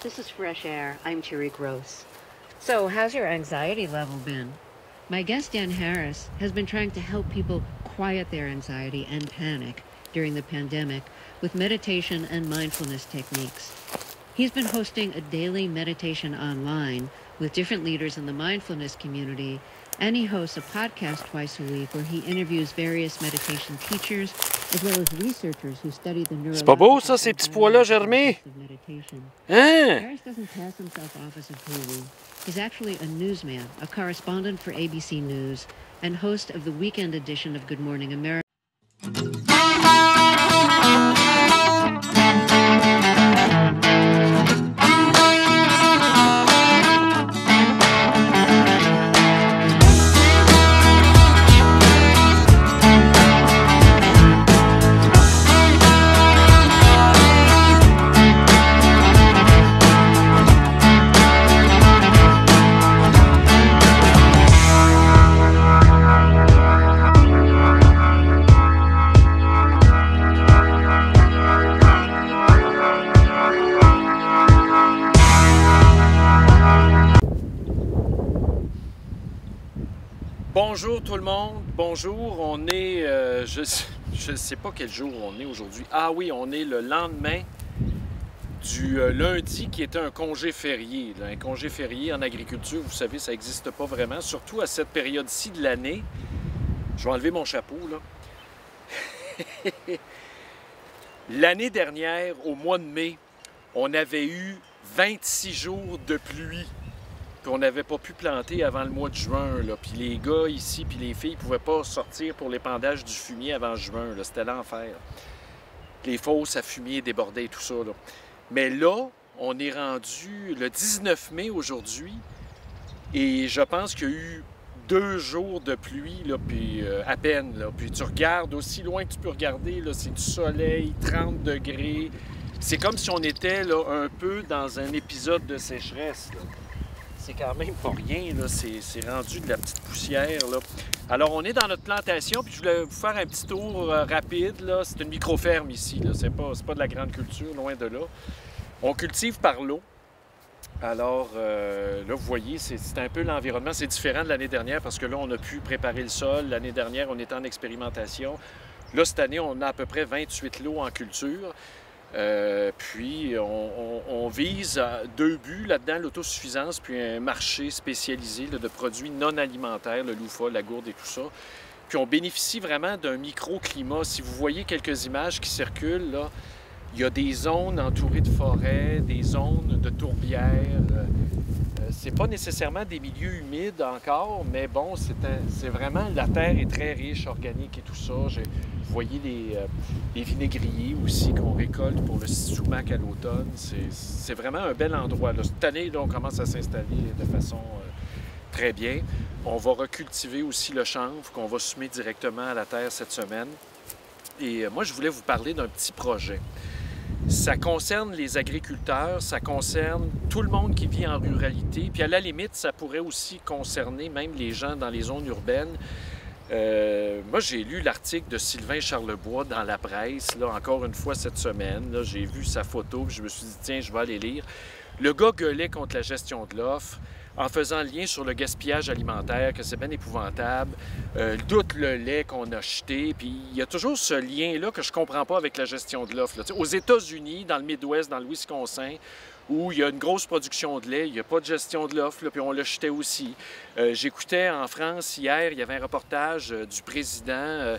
This is Fresh Air. I'm Terry Gross. So, how's your anxiety level been? My guest, Dan Harris, has been trying to help people quiet their anxiety and panic during the pandemic with meditation and mindfulness techniques. He's been hosting a daily meditation online with different leaders in the mindfulness community, and he hosts a podcast twice a week where he interviews various meditation teachers as well as researchers who study the neurological. C'est pas beau ça, ces petits pois-là germés? Hein? Harris doesn't pass himself off as a guru. He's actually a newsman, a correspondent for ABC News, and host of the weekend edition of Good Morning America. Bonjour tout le monde, bonjour, on est, je ne sais pas quel jour on est aujourd'hui. Ah oui, on est le lendemain du lundi qui était un congé férié. Un congé férié en agriculture, vous savez, ça n'existe pas vraiment, surtout à cette période-ci de l'année. Je vais enlever mon chapeau, là. L'année dernière, au mois de mai, on avait eu 26 jours de pluie. Puis on n'avait pas pu planter avant le mois de juin. Là. Puis les gars ici, puis les filles ne pouvaient pas sortir pour l'épandage du fumier avant juin. C'était l'enfer. Les fosses à fumier débordaient et tout ça. Là. Mais là, on est rendu le 19 mai aujourd'hui. Et je pense qu'il y a eu 2 jours de pluie, là, puis à peine. Là. Puis tu regardes aussi loin que tu peux regarder, c'est du soleil, 30 degrés. C'est comme si on était là, un peu dans un épisode de sécheresse. Là. C'est quand même pas rien, là. C'est rendu de la petite poussière, là. Alors, on est dans notre plantation, puis je voulais vous faire un petit tour rapide, là. C'est une micro-ferme ici, là. C'est pas de la grande culture, loin de là. On cultive par l'eau. Alors, là, vous voyez, c'est un peu l'environnement. C'est différent de l'année dernière, parce que là, on a pu préparer le sol. L'année dernière, on était en expérimentation. Là, cette année, on a à peu près 28 lots en culture. Puis on vise 2 buts là-dedans, l'autosuffisance, puis un marché spécialisé là, de produits non alimentaires, le louffa, la gourde et tout ça. Puis on bénéficie vraiment d'un microclimat. Si vous voyez quelques images qui circulent, là, il y a des zones entourées de forêts, des zones de tourbières. C'est pas nécessairement des milieux humides encore, mais bon, c'est vraiment, la terre est très riche, organique et tout ça. Vous voyez les vinaigriers aussi qu'on récolte pour le sumac à l'automne. C'est vraiment un bel endroit. Là. Cette année, là, on commence à s'installer de façon très bien. On va recultiver aussi le chanvre qu'on va semer directement à la terre cette semaine. Et moi, je voulais vous parler d'un petit projet. Ça concerne les agriculteurs, ça concerne tout le monde qui vit en ruralité. Puis à la limite, ça pourrait aussi concerner même les gens dans les zones urbaines. Moi, j'ai lu l'article de Sylvain Charlebois dans la presse, là, encore une fois cette semaine. J'ai vu sa photo, puis je me suis dit, tiens, je vais aller lire. Le gars gueulait contre la gestion de l'offre en faisant le lien sur le gaspillage alimentaire, que c'est bien épouvantable, tout le lait qu'on a jeté. Puis il y a toujours ce lien-là que je ne comprends pas avec la gestion de l'offre. Aux États-Unis, dans le Midwest, dans le Wisconsin, où il y a une grosse production de lait, il n'y a pas de gestion de l'offre, puis on le jetait aussi. J'écoutais en France hier, il y avait un reportage du président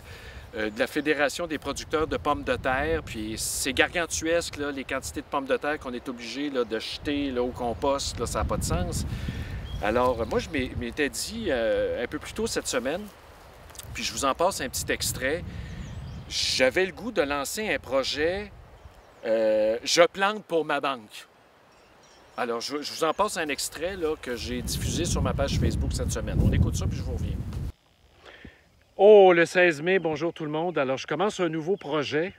de la Fédération des producteurs de pommes de terre, puis c'est gargantuesque, là, les quantités de pommes de terre qu'on est obligé là, de jeter là, au compost, là, ça n'a pas de sens. Alors, moi, je m'étais dit un peu plus tôt cette semaine, puis je vous en passe un petit extrait, j'avais le goût de lancer un projet « Je plante pour ma banque ». Alors, je vous en passe un extrait là, que j'ai diffusé sur ma page Facebook cette semaine. On écoute ça, puis je vous reviens. Oh, le 16 mai, bonjour tout le monde. Alors, je commence un nouveau projet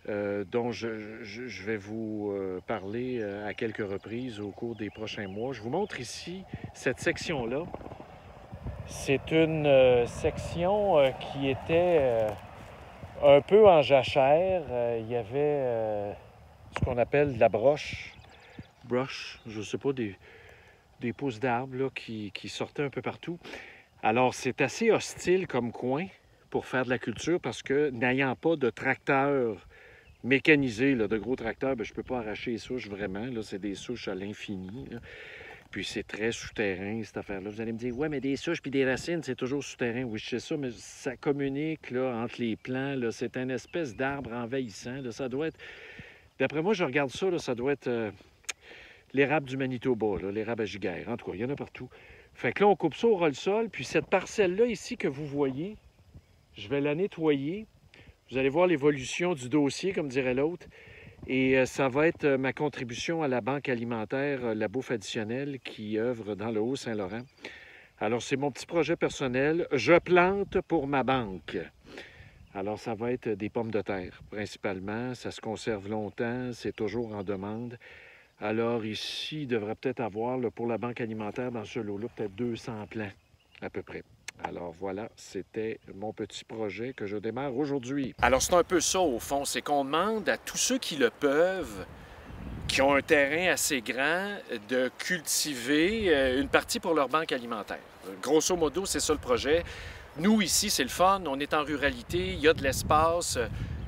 dont je vais vous parler à quelques reprises au cours des prochains mois. Je vous montre ici cette section-là. C'est une section qui était un peu en jachère. Il y avait ce qu'on appelle de la broche brush, je sais pas, des pousses d'arbres là, qui sortaient un peu partout. Alors, c'est assez hostile comme coin pour faire de la culture parce que n'ayant pas de tracteur mécanisé, là, de gros tracteurs, bien, je ne peux pas arracher les souches vraiment. Là, c'est des souches à l'infini. Là. Puis c'est très souterrain, cette affaire-là. Vous allez me dire, ouais, mais des souches puis des racines, c'est toujours souterrain. Oui, je sais ça, mais ça communique là, entre les plants. Là, c'est une espèce d'arbre envahissant. Là, ça doit être... D'après moi, je regarde ça, là, ça doit être l'érable du Manitoba, là, l'érable à giguère. En tout cas, il y en a partout. Fait que là, on coupe ça au roll-sol. Puis cette parcelle-là ici que vous voyez, je vais la nettoyer. Vous allez voir l'évolution du dossier, comme dirait l'autre. Et ça va être ma contribution à la Banque alimentaire La Bouffe additionnelle qui œuvre dans le Haut-Saint-Laurent. Alors, c'est mon petit projet personnel. Je plante pour ma banque. Alors, ça va être des pommes de terre, principalement. Ça se conserve longtemps. C'est toujours en demande. Alors, ici, il devrait peut-être avoir, là, pour la Banque alimentaire, dans ce lot-là, peut-être 200 plants, à peu près. Alors voilà, c'était mon petit projet que je démarre aujourd'hui. Alors c'est un peu ça au fond, c'est qu'on demande à tous ceux qui le peuvent, qui ont un terrain assez grand, de cultiver une partie pour leur banque alimentaire. Grosso modo, c'est ça le projet. Nous, ici, c'est le fun, on est en ruralité, il y a de l'espace.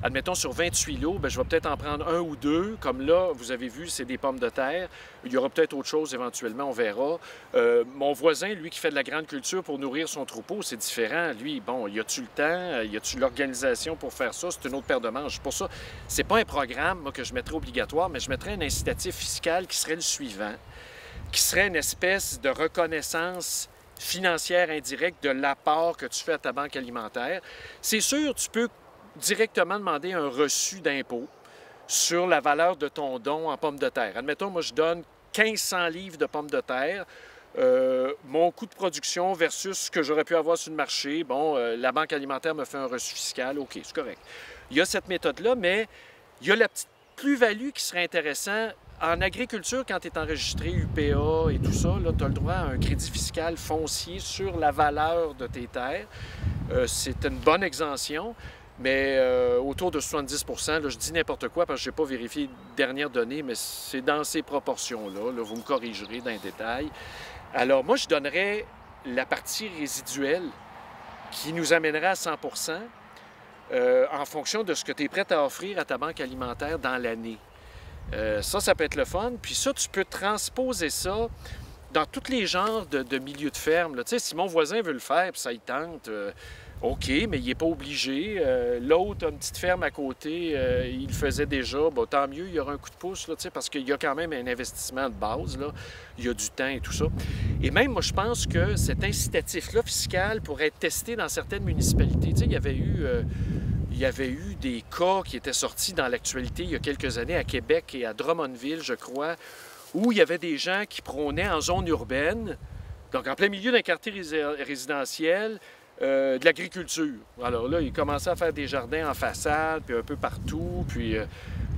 Admettons, sur 28 lots, bien, je vais peut-être en prendre un ou deux. Comme là, vous avez vu, c'est des pommes de terre. Il y aura peut-être autre chose éventuellement, on verra. Mon voisin, lui, qui fait de la grande culture pour nourrir son troupeau, c'est différent. Lui, bon, y a-tu le temps? Y a-tu l'organisation pour faire ça? C'est une autre paire de manches. Pour ça, c'est pas un programme, moi, que je mettrais obligatoire, mais je mettrais un incitatif fiscal qui serait le suivant, qui serait une espèce de reconnaissance financière indirecte de l'apport que tu fais à ta banque alimentaire. C'est sûr, tu peux directement demander un reçu d'impôt sur la valeur de ton don en pommes de terre. Admettons, moi, je donne 1500 livres de pommes de terre. Mon coût de production versus ce que j'aurais pu avoir sur le marché. Bon, la Banque alimentaire me fait un reçu fiscal. OK, c'est correct. Il y a cette méthode-là, mais il y a la petite plus-value qui serait intéressante. En agriculture, quand tu es enregistré UPA et tout ça, tu as le droit à un crédit fiscal foncier sur la valeur de tes terres. C'est une bonne exemption. Mais autour de 70 là, je dis n'importe quoi parce que je n'ai pas vérifié les dernières données, mais c'est dans ces proportions-là. Là, vous me corrigerez dans les détails. Alors, moi, je donnerais la partie résiduelle qui nous amènerait à 100 en fonction de ce que tu es prêt à offrir à ta banque alimentaire dans l'année. Ça peut être le fun. Puis ça, tu peux transposer ça dans tous les genres de milieux de ferme. Tu sais, si mon voisin veut le faire puis ça y tente... OK, mais il n'est pas obligé. L'autre a une petite ferme à côté, il le faisait déjà. Bon, tant mieux, il y aura un coup de pouce, là, parce qu'il y a quand même un investissement de base. Là. Il y a du temps et tout ça. Et même, moi, je pense que cet incitatif-là fiscal pourrait être testé dans certaines municipalités. Tu sais, il y avait eu des cas qui étaient sortis dans l'actualité il y a quelques années à Québec et à Drummondville, je crois, où il y avait des gens qui prônaient en zone urbaine, donc en plein milieu d'un quartier résidentiel, de l'agriculture. Alors là, ils commençaient à faire des jardins en façade, puis un peu partout, puis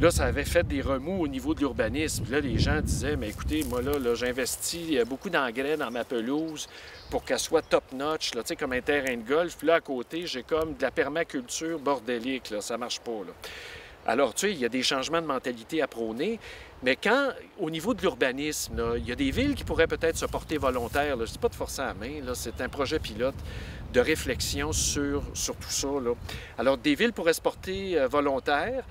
là, ça avait fait des remous au niveau de l'urbanisme. Là, les gens disaient, mais écoutez, moi, là j'investis beaucoup d'engrais dans ma pelouse pour qu'elle soit top-notch, tu sais, comme un terrain de golf. Puis là, à côté, j'ai comme de la permaculture bordélique, là, ça marche pas, là. Alors, tu sais, il y a des changements de mentalité à prôner, mais quand, au niveau de l'urbanisme, il y a des villes qui pourraient peut-être se porter volontaires. Je ne dis pas de forcer à la main, c'est un projet pilote de réflexion sur tout ça. Là. Alors, des villes pourraient se porter volontaires,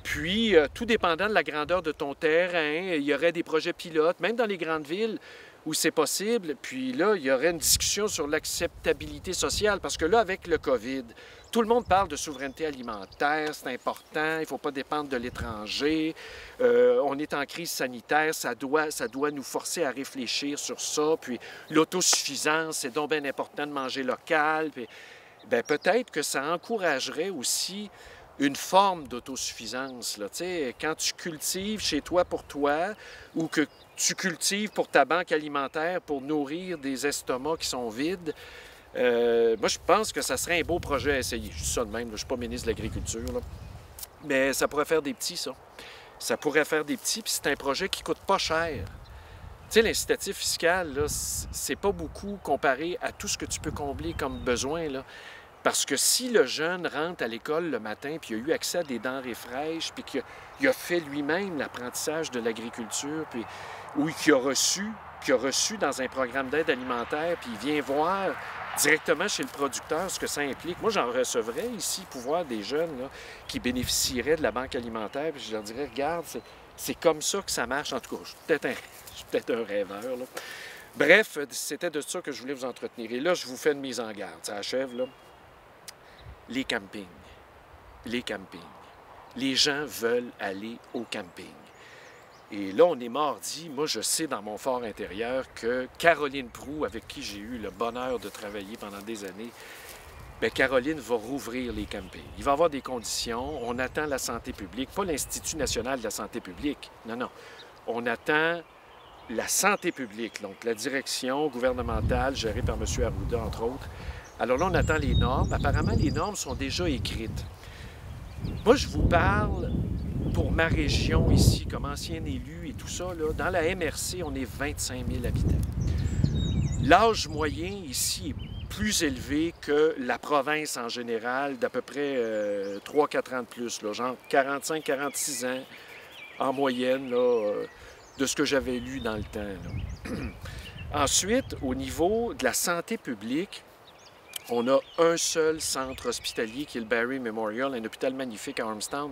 puis, tout dépendant de la grandeur de ton terrain, il y aurait des projets pilotes, même dans les grandes villes où c'est possible. Puis là, il y aurait une discussion sur l'acceptabilité sociale, parce que là, avec le COVID, tout le monde parle de souveraineté alimentaire, c'est important, il ne faut pas dépendre de l'étranger, on est en crise sanitaire, ça doit nous forcer à réfléchir sur ça, puis l'autosuffisance, c'est donc bien important de manger local, puis bien, peut-être que ça encouragerait aussi une forme d'autosuffisance. Là. Tu sais, quand tu cultives chez toi pour toi ou que tu cultives pour ta banque alimentaire pour nourrir des estomacs qui sont vides, moi, je pense que ça serait un beau projet à essayer. Je dis ça de même, là, je ne suis pas ministre de l'Agriculture, là. Mais ça pourrait faire des petits, ça. Ça pourrait faire des petits, puis c'est un projet qui ne coûte pas cher. Tu sais, l'incitatif fiscal, là, c'est pas beaucoup comparé à tout ce que tu peux combler comme besoin, là. Parce que si le jeune rentre à l'école le matin, puis il a eu accès à des denrées fraîches, puis qu'il a fait lui-même l'apprentissage de l'agriculture, puis ou qu'il a reçu dans un programme d'aide alimentaire, puis il vient voir directement chez le producteur ce que ça implique. Moi, j'en recevrais ici pour voir des jeunes là, qui bénéficieraient de la banque alimentaire, puis je leur dirais, regarde, c'est comme ça que ça marche. En tout cas, je suis peut-être un rêveur, là. Bref, c'était de ça que je voulais vous entretenir. Et là, je vous fais une mise en garde. Ça achève, là. Les campings. Les campings. Les gens veulent aller au camping. Et là, on est mardi. Moi, je sais dans mon fort intérieur que Caroline Proulx, avec qui j'ai eu le bonheur de travailler pendant des années, bien, Caroline va rouvrir les campings. Il va y avoir des conditions. On attend la santé publique, pas l'Institut national de la santé publique. Non, non. On attend la santé publique, donc la direction gouvernementale gérée par M. Arruda, entre autres. Alors là, on attend les normes. Apparemment, les normes sont déjà écrites. Moi, je vous parle pour ma région ici, comme ancien élu et tout ça. Là, dans la MRC, on est 25 000 habitants. L'âge moyen ici est plus élevé que la province en général, d'à peu près 3-4 ans de plus, là, genre 45-46 ans en moyenne, là, de ce que j'avais lu dans le temps. Là. Ensuite, au niveau de la santé publique, on a un seul centre hospitalier qui est le Barry Memorial, un hôpital magnifique à Armstown,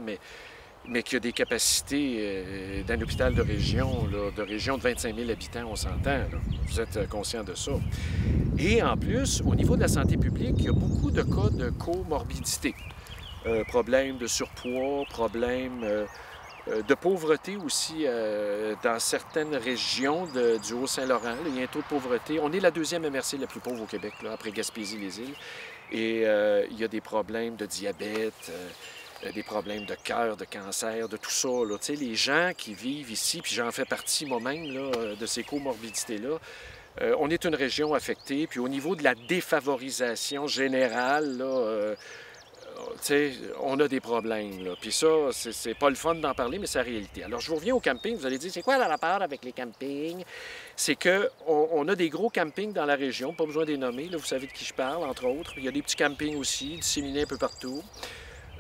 mais qui a des capacités d'un hôpital de région de 25 000 habitants, on s'entend. Là. Vous êtes conscient de ça. Et en plus, au niveau de la santé publique, il y a beaucoup de cas de comorbidité. Problèmes de surpoids, problèmes de pauvreté aussi dans certaines régions du Haut-Saint-Laurent. Il y a un taux de pauvreté. On est la deuxième MRC la plus pauvre au Québec, là, après Gaspésie-les-Îles. Et il y a des problèmes de diabète, des problèmes de cœur, de cancer, de tout ça. Là. Tu sais, les gens qui vivent ici, puis j'en fais partie moi-même là, de ces comorbidités-là, on est une région affectée. Puis au niveau de la défavorisation générale, là, on a des problèmes. Là. Puis ça, c'est pas le fun d'en parler, mais c'est la réalité. Alors, je vous reviens au camping. Vous allez dire, c'est quoi le rapport avec les campings? C'est qu'on a des gros campings dans la région, pas besoin de les nommer. Là, vous savez de qui je parle, entre autres. Il y a des petits campings aussi, disséminés un peu partout.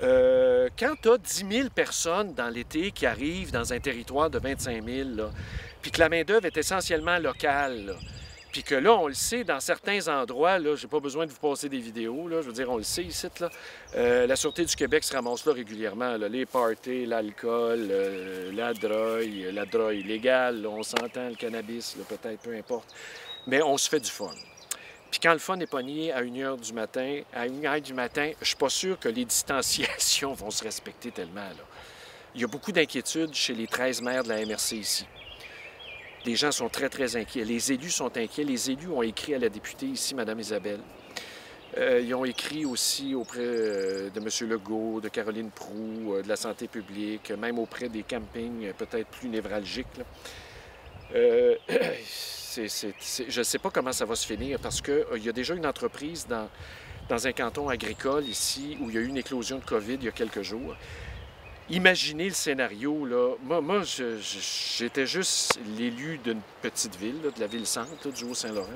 Quand tu as 10 000 personnes dans l'été qui arrivent dans un territoire de 25 000, là, puis que la main-d'œuvre est essentiellement locale, là, puis que là, on le sait, dans certains endroits, là, j'ai pas besoin de vous passer des vidéos, là, je veux dire, on le sait ici, là. La Sûreté du Québec se ramasse là régulièrement, là, les parties, l'alcool, la drogue illégale, là, on s'entend, le cannabis, là, peut-être, peu importe, mais on se fait du fun. Puis quand le fun est pogné à 1h du matin, je suis pas sûr que les distanciations vont se respecter tellement, là. Il y a beaucoup d'inquiétudes chez les 13 maires de la MRC ici. Les gens sont très, très inquiets. Les élus sont inquiets. Les élus ont écrit à la députée ici, Mme Isabelle. Ils ont écrit aussi auprès de M. Legault, de Caroline Proulx, de la santé publique, même auprès des campings peut-être plus névralgiques. Je ne sais pas comment ça va se finir parce qu'il y a déjà une entreprise dans un canton agricole ici où il y a eu une éclosion de COVID il y a quelques jours. Imaginez le scénario, là. Moi j'étais juste l'élu d'une petite ville, là, de la ville-centre du Haut-Saint-Laurent.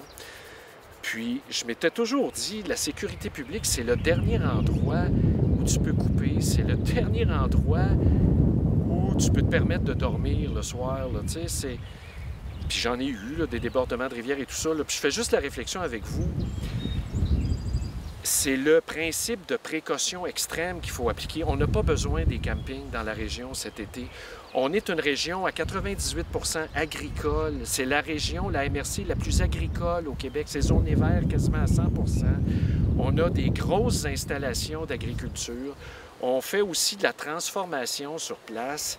Puis, je m'étais toujours dit, la sécurité publique, c'est le dernier endroit où tu peux couper. C'est le dernier endroit où tu peux te permettre de dormir le soir, là, tu sais. Puis j'en ai eu, là, des débordements de rivière et tout ça. Là. Puis je fais juste la réflexion avec vous. C'est le principe de précaution extrême qu'il faut appliquer. On n'a pas besoin des campings dans la région cet été. On est une région à 98 % agricole. C'est la région, la MRC, la plus agricole au Québec. C'est zoné vert quasiment à 100 %. On a des grosses installations d'agriculture. On fait aussi de la transformation sur place.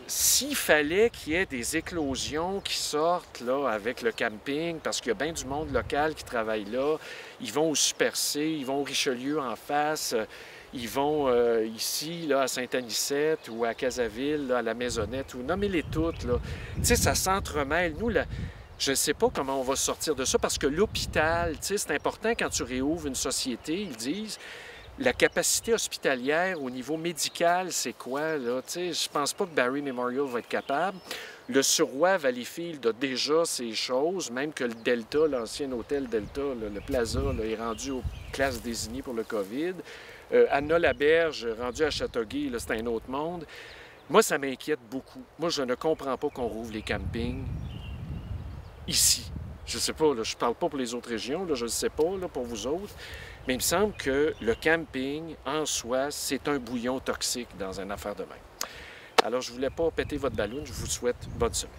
S'il fallait qu'il y ait des éclosions qui sortent là, avec le camping, parce qu'il y a bien du monde local qui travaille là, ils vont au Super C, ils vont au Richelieu en face, ils vont ici, là, à Saint-Anicette ou à Casaville, là, à la Maisonnette, ou nommez-les toutes. Là. Tu sais, ça s'entremêle. Nous, là, je ne sais pas comment on va sortir de ça, parce que l'hôpital, tu sais, c'est important quand tu réouvres une société, ils disent, La capacité hospitalière au niveau médical, c'est quoi, là? Tu sais, je pense pas que Barrie Memorial va être capable. Le Surroi Valleyfield a déjà ces choses, même que le Delta, l'ancien hôtel Delta, là, le Plaza, là, est rendu aux classes désignées pour le COVID. Anna-la-Berge, rendu à Châteauguay, c'est un autre monde. Moi, ça m'inquiète beaucoup. Moi, je ne comprends pas qu'on rouvre les campings ici. Je ne sais pas, là, je ne parle pas pour les autres régions, là, je ne sais pas là, pour vous autres, mais il me semble que le camping, en soi, c'est un bouillon toxique dans une affaire de même. Alors, je ne voulais pas péter votre ballon, je vous souhaite bonne semaine.